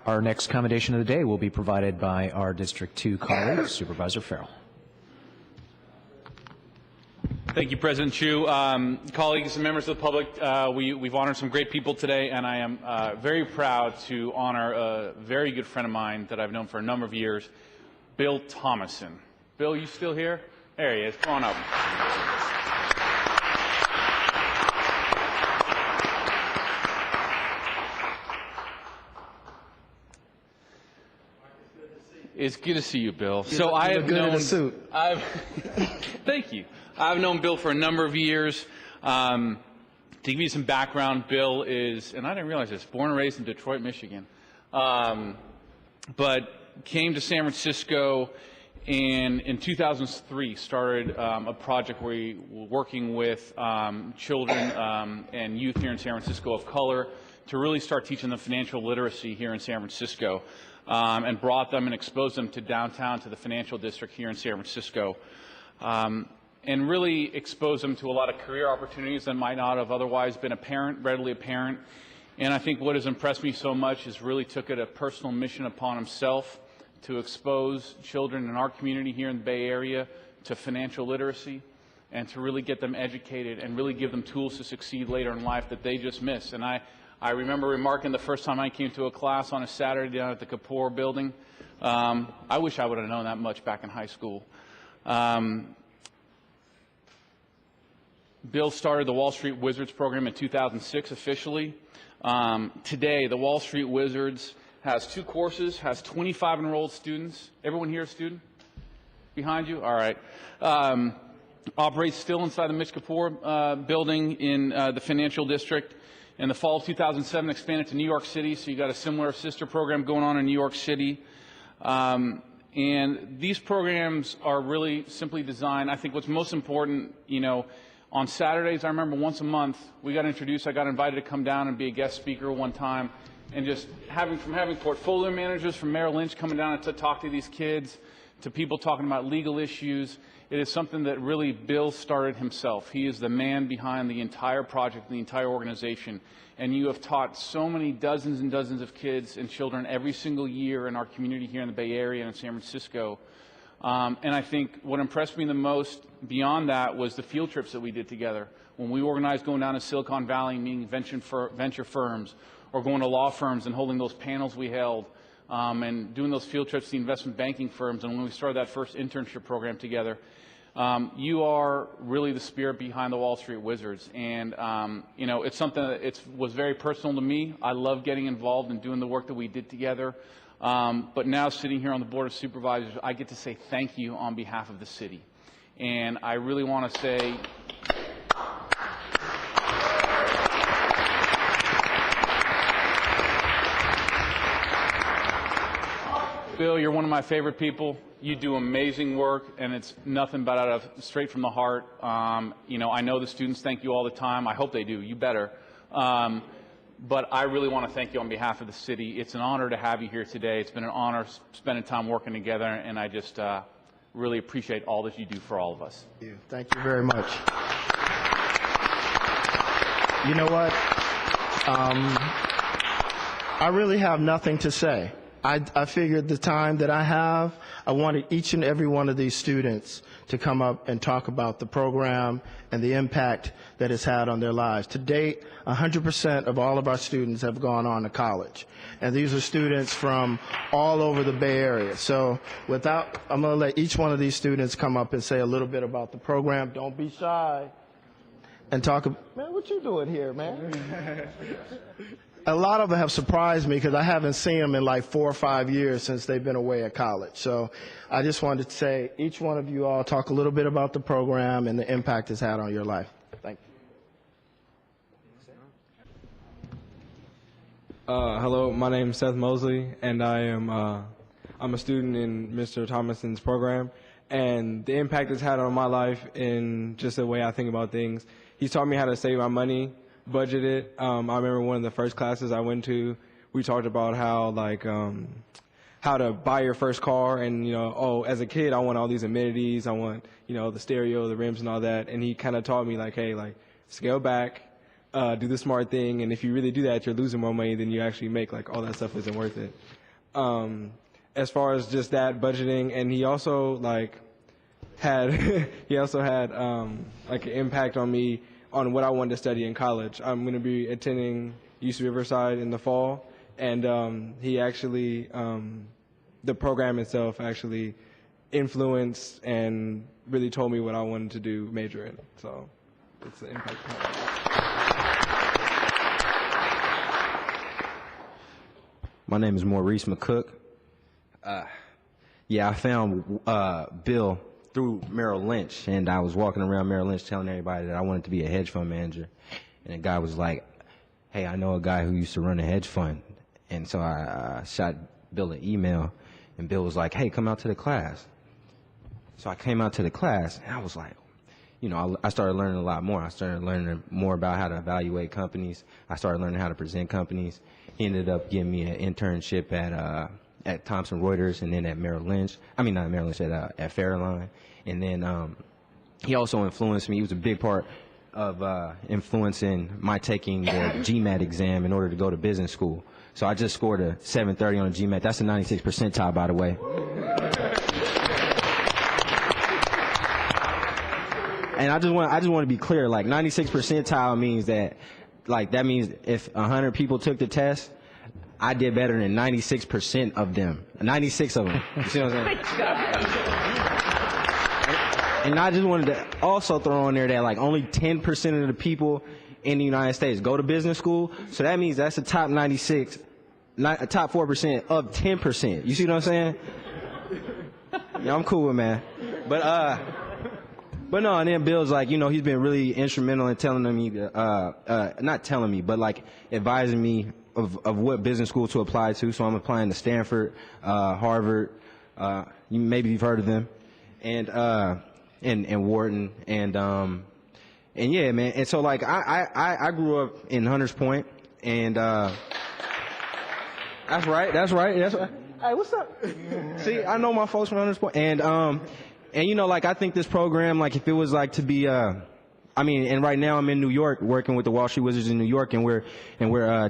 Our next commendation of the day will be provided by our District 2 colleague, Supervisor Farrell. Thank you, President Chu. Colleagues and members of the public, we've honored some great people today, and I am very proud to honor a very good friend of mine that I've known for a number of years, Bill Thomason. Bill, you still here? There he is. Come on up. It's good to see you, Bill. So I have known. Thank you. I've known Bill for a number of years. To give you some background, Bill is, and I didn't realize this, born and raised in Detroit, Michigan, but came to San Francisco and in 2003 started a project where we were working with children and youth here in San Francisco of color to really start teaching them financial literacy here in San Francisco. And brought them and exposed them to downtown, to the financial district here in San Francisco, and really exposed them to a lot of career opportunities that might not have otherwise been readily apparent. And I think what has impressed me so much is really took it a personal mission upon himself to expose children in our community here in the Bay Area to financial literacy and to really get them educated and really give them tools to succeed later in life that they just miss. And I remember remarking the first time I came to a class on a Saturday down at the Kapoor building, I wish I would have known that much back in high school. Bill started the Wall Street Wizards program in 2006 officially. Today, the Wall Street Wizards has 2 courses, has 25 enrolled students. Everyone here a student? Behind you? All right. Operates still inside the Mitch Kapoor building in the financial district. In the fall of 2007, expanded to New York City, so you got a similar sister program going on in New York City. And these programs are really simply designed, I think what's most important, you know, on Saturdays, I remember once a month, we got introduced, I got invited to come down and be a guest speaker one time, and just having portfolio managers from Merrill Lynch coming down to talk to these kids, to people talking about legal issues. It is something that really Bill started himself. He is the man behind the entire project, the entire organization. And you have taught so many dozens and dozens of kids and children every single year in our community here in the Bay Area and in San Francisco. And I think what impressed me the most beyond that was the field trips that we did together. When we organized going down to Silicon Valley, meeting venture firms, or going to law firms and holding those panels we held, and doing those field trips to the investment banking firms, and when we started that first internship program together. You are really the spirit behind the Wall Street Wizards, and you know, it's something that was very personal to me. I love getting involved and doing the work that we did together, but now sitting here on the Board of Supervisors, I get to say thank you on behalf of the city, and I really want to say Bill, you're one of my favorite people. You do amazing work, and it's nothing but straight from the heart. You know, I know the students thank you all the time. I hope they do. You better. But I really want to thank you on behalf of the city. It's an honor to have you here today. It's been an honor spending time working together, and I just really appreciate all that you do for all of us. Thank you very much. You know what? I really have nothing to say. I figured the time that I have, I wanted each and every one of these students to come up and talk about the program and the impact that it's had on their lives. To date, 100% of all of our students have gone on to college. And these are students from all over the Bay Area. So I'm going to let each one of these students come up and say a little bit about the program. Don't be shy. And talk about, man, what you doing here, man? A lot of them have surprised me because I haven't seen them in like 4 or 5 years since they've been away at college. So I just wanted to say, each one of you all talk a little bit about the program and the impact it's had on your life. Thank you. Hello, my name is Seth Mosley, and I'm a student in Mr. Thomason's program. And the impact it's had on my life in just the way I think about things. He's taught me how to save my money, budget it. I remember one of the first classes I went to, we talked about how to buy your first car, and as a kid I want all these amenities, I want the stereo, the rims and all that, and he kind of taught me hey, scale back, do the smart thing, and if you really do that, you're losing more money than you actually make. Like, all that stuff isn't worth it. As far as just that budgeting, and he also had like an impact on me on what I wanted to study in college. I'm going to be attending UC Riverside in the fall, and he actually, the program itself actually influenced and really told me what I wanted to do, major in. So it's the impact. My name is Maurice McCook. I found Bill through Merrill Lynch, and I was walking around Merrill Lynch telling everybody that I wanted to be a hedge fund manager. And a guy was like, hey, I know a guy who used to run a hedge fund. And so I shot Bill an email, and Bill was like, hey, come out to the class. So I came out to the class, and I was like, I started learning a lot more. I started learning more about how to evaluate companies. I started learning how to present companies. He ended up giving me an internship at Thomson Reuters, and then at Merrill Lynch. I mean, not Merrill Lynch, at Fairline. And then he also influenced me. He was a big part of influencing my taking the GMAT exam in order to go to business school. So I just scored a 730 on the GMAT. That's a 96th percentile, by the way. And I just want to be clear, like 96th percentile means that, that means if 100 people took the test, I did better than 96% of them. 96 of them. You see what I'm saying? And I just wanted to also throw on there that only 10% of the people in the United States go to business school. So that means that's the top 96, top 4% of 10%. You see what I'm saying? Yeah, I'm cool with man. But no, and then Bill's he's been really instrumental in telling me, not telling me, but advising me of what business school to apply to. So I'm applying to Stanford, Harvard, maybe you've heard of them, and Wharton, and yeah, man. And so I grew up in Hunters Point, and that's right. Hey, what's up? See, I know my folks from Hunters Point, and I think this program, if it was to be, and right now I'm in New York working with the Wall Street Wizards in New York, and we're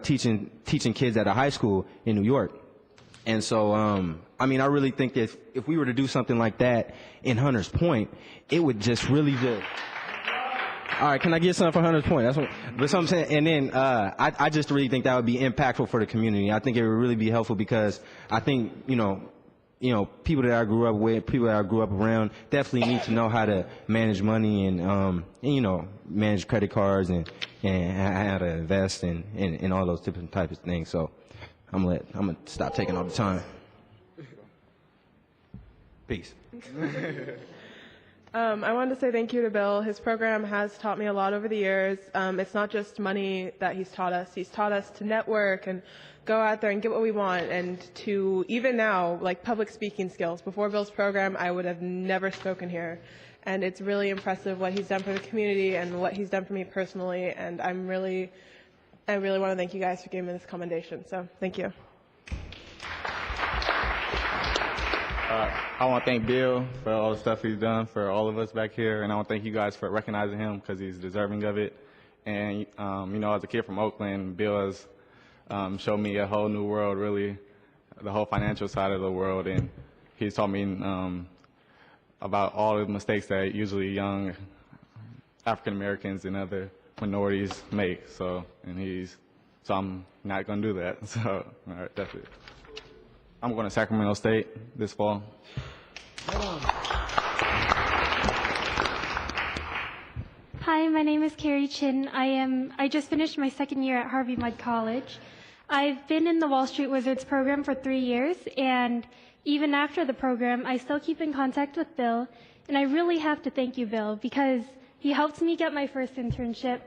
teaching kids at a high school in New York. And so, I really think that if we were to do something like that in Hunters Point, it would just really just. All right, can I get something for Hunters Point? That's what I'm saying. And then I just really think that would be impactful for the community. I think it would really be helpful because I think people that I grew up with, people that I grew up around, definitely need to know how to manage money and manage credit cards and how to invest and all those different types of things. So I'm gonna stop taking all the time. Peace. I wanted to say thank you to Bill. His program has taught me a lot over the years. It's not just money that he's taught us. He's taught us to network and go out there and get what we want, and to even now, public speaking skills. Before Bill's program, I would have never spoken here. And it's really impressive what he's done for the community and what he's done for me personally. And I really want to thank you guys for giving me this commendation. So thank you. I want to thank Bill for all the stuff he's done for all of us back here, and I want to thank you guys for recognizing him because he's deserving of it. And, as a kid from Oakland, Bill has showed me a whole new world, really, the whole financial side of the world, and he's taught me about all the mistakes that usually young African Americans and other minorities make. So I'm not going to do that. So, all right, that's it. I'm going to Sacramento State this fall. Hi, my name is Carrie Chin. I just finished my second year at Harvey Mudd College. I've been in the Wall Street Wizards program for 3 years, and even after the program, I still keep in contact with Bill. And I really have to thank you, Bill, because he helped me get my first internship.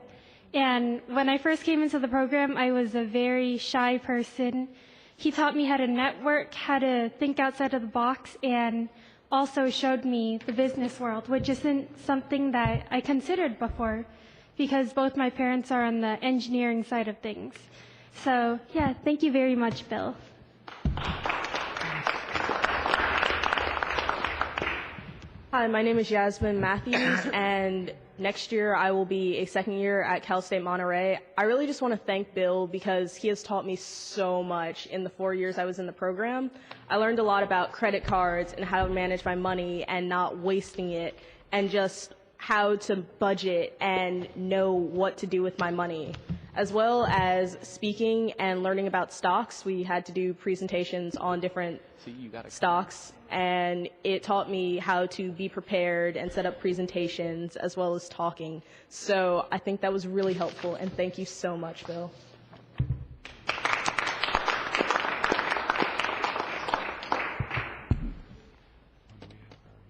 And when I first came into the program, I was a very shy person. He taught me how to network, how to think outside of the box, and also showed me the business world, which isn't something that I considered before, because both my parents are on the engineering side of things. So, yeah, thank you very much, Bill. Hi, my name is Yasmin Matthews, and next year I will be a second year at Cal State Monterey. I really just want to thank Bill because he has taught me so much in the 4 years I was in the program. I learned a lot about credit cards and how to manage my money and not wasting it, and just how to budget and know what to do with my money. As well as speaking and learning about stocks, we had to do presentations on different stocks, and it taught me how to be prepared and set up presentations as well as talking. So I think that was really helpful, and thank you so much, Bill.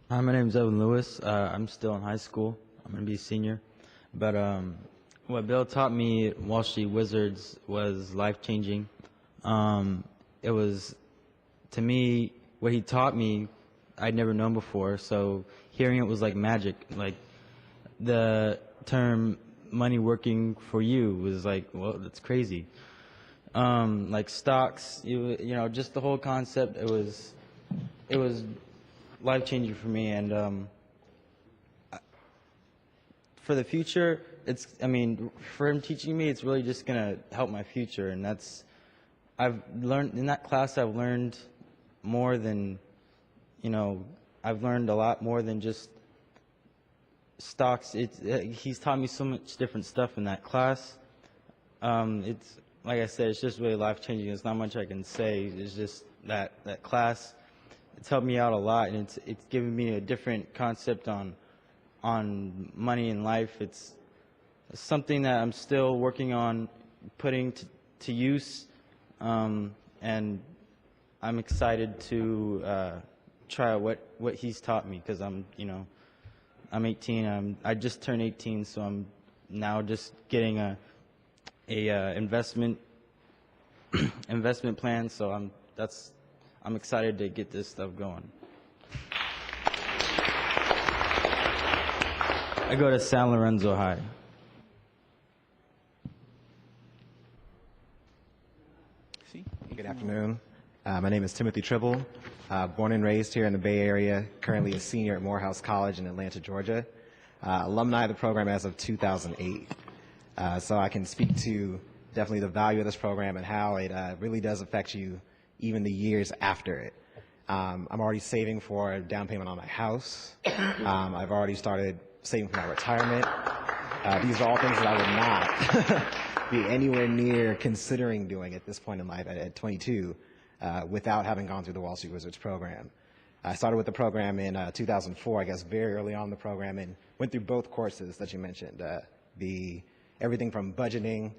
Hi, my name is Evan Lewis. I'm still in high school. I'm going to be a senior. But what Bill taught me at Wall Street Wizards was life-changing. It was, to me, what he taught me, I'd never known before. So hearing it was like magic. Like the term money working for you was like, well, that's crazy. Like stocks, you know, just the whole concept, it was life-changing for me. And for the future, for him teaching me, it's really just going to help my future. And I've learned, in that class, I've learned more than, I've learned a lot more than just stocks. He's taught me so much different stuff in that class. It's, like I said, it's just really life-changing. There's not much I can say. It's just that class, it's helped me out a lot, and it's given me a different concept on money in life. It's something that I'm still working on putting to use, and I'm excited to try what he's taught me, because I'm 18. I just turned 18, so I'm now just getting a investment plan. So I'm excited to get this stuff going. I go to San Lorenzo High. Good afternoon. My name is Timothy Tribble. Born and raised here in the Bay Area, currently a senior at Morehouse College in Atlanta, Georgia. Alumni of the program as of 2008. So I can speak to definitely the value of this program and how it really does affect you even the years after it. I'm already saving for a down payment on my house. I've already started saving for my retirement. These are all things that I would not be anywhere near considering doing at this point in life at 22 without having gone through the Wall Street Wizards program. I started with the program in 2004, I guess very early on in the program, and went through both courses that you mentioned. Everything from budgeting,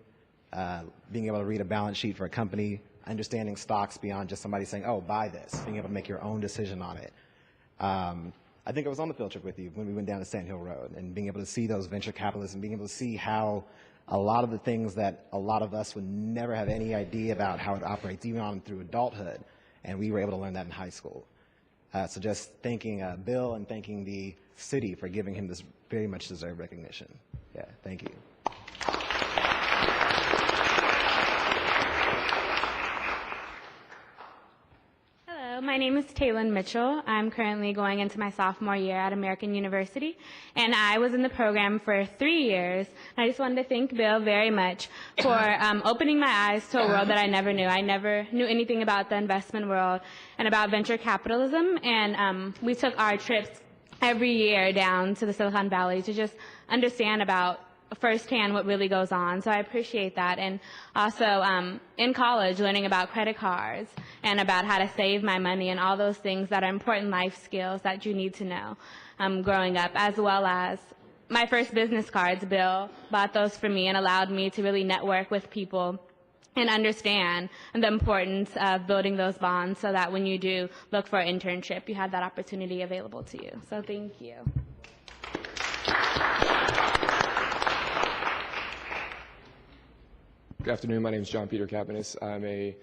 being able to read a balance sheet for a company, understanding stocks beyond just somebody saying, oh, buy this, being able to make your own decision on it. I think I was on the field trip with you when we went down to Sand Hill Road, and being able to see those venture capitalists and being able to see how a lot of the things that a lot of us would never have any idea about how it operates, even on through adulthood, and we were able to learn that in high school. So just thanking Bill and thanking the city for giving him this very much deserved recognition. Yeah, thank you. My name is Taylin Mitchell. I'm currently going into my sophomore year at American University, and I was in the program for 3 years. I just wanted to thank Bill very much for opening my eyes to a world that I never knew. I never knew anything about the investment world and about venture capitalism, and we took our trips every year down to the Silicon Valley to just understand about firsthand what really goes on. So I appreciate that. And also in college, learning about credit cards and about how to save my money and all those things that are important life skills that you need to know growing up, as well as my first business cards. Bill bought those for me and allowed me to really network with people and understand the importance of building those bonds so that when you do look for an internship, you have that opportunity available to you. So thank you. Good afternoon. My name is John Peter Cabanis. I'm a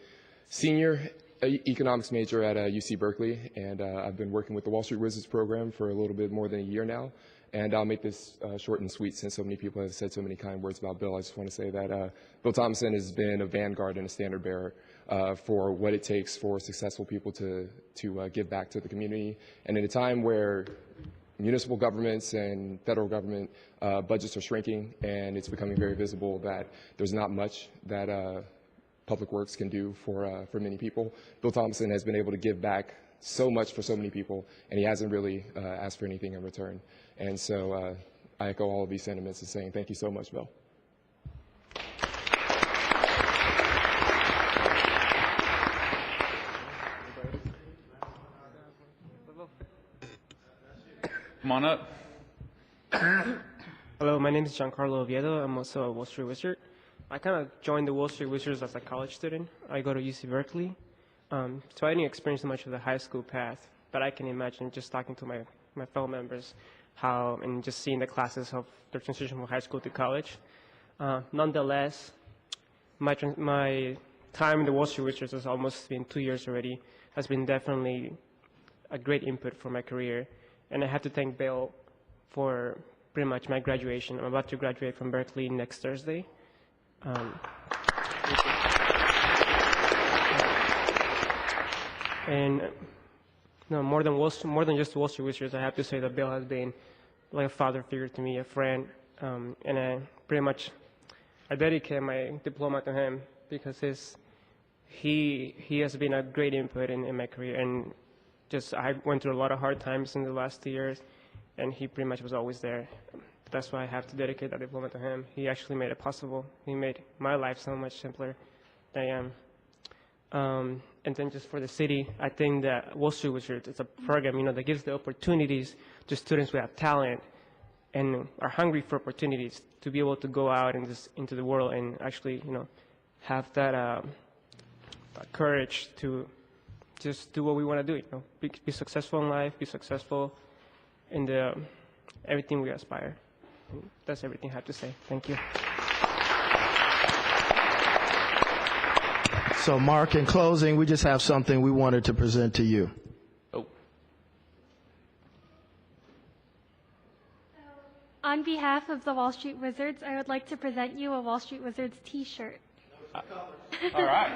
senior economics major at UC Berkeley, and I've been working with the Wall Street Wizards program for a little bit more than a year now. And I'll make this short and sweet since so many people have said so many kind words about Bill. I just want to say that Bill Thomason has been a vanguard and a standard bearer for what it takes for successful people to give back to the community. And in a time where municipal governments and federal government budgets are shrinking, and it's becoming very visible that there's not much that public works can do for many people. Bill Thomason has been able to give back so much for so many people, and he hasn't really asked for anything in return. And so I echo all of these sentiments and saying thank you so much, Bill. Come on up. Hello, my name is Giancarlo Oviedo. I'm also a Wall Street Wizard. I kind of joined the Wall Street Wizards as a college student. I go to UC Berkeley. So I didn't experience much of the high school path, but I can imagine just talking to my fellow members how, and just seeing the classes of their transition from high school to college. Nonetheless, my time in the Wall Street Wizards has almost been 2 years already, has been definitely a great input for my career. And I have to thank Bill for pretty much my graduation. I'm about to graduate from Berkeley next Thursday. And no, more than just Wall Street Wizards, I have to say that Bill has been like a father figure to me, a friend, and I dedicate my diploma to him because he has been a great input in my career, and I went through a lot of hard times in the last 2 years, and he pretty much was always there. That's why I have to dedicate that diploma to him. He actually made it possible. He made my life so much simpler than I am. And then just for the city, I think that Wall Street Wizards is a program, that gives the opportunities to students who have talent and are hungry for opportunities to be able to go out into the world and actually, have that courage to just do what we want to do. Be successful in life, be successful in everything we aspire. And that's everything I have to say. Thank you. So, Mark, in closing, we just have something we wanted to present to you. On behalf of the Wall Street Wizards, I would like to present you a Wall Street Wizards t-shirt. All right.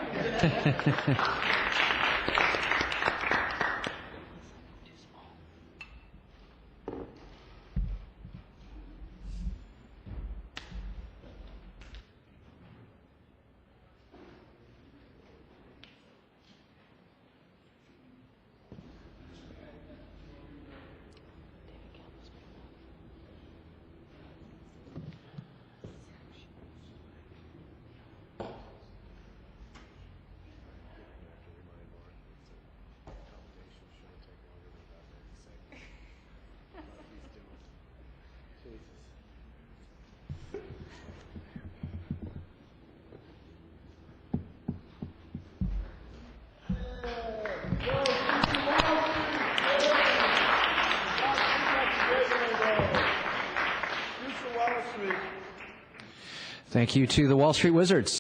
Thank you to the Wall Street Wizards.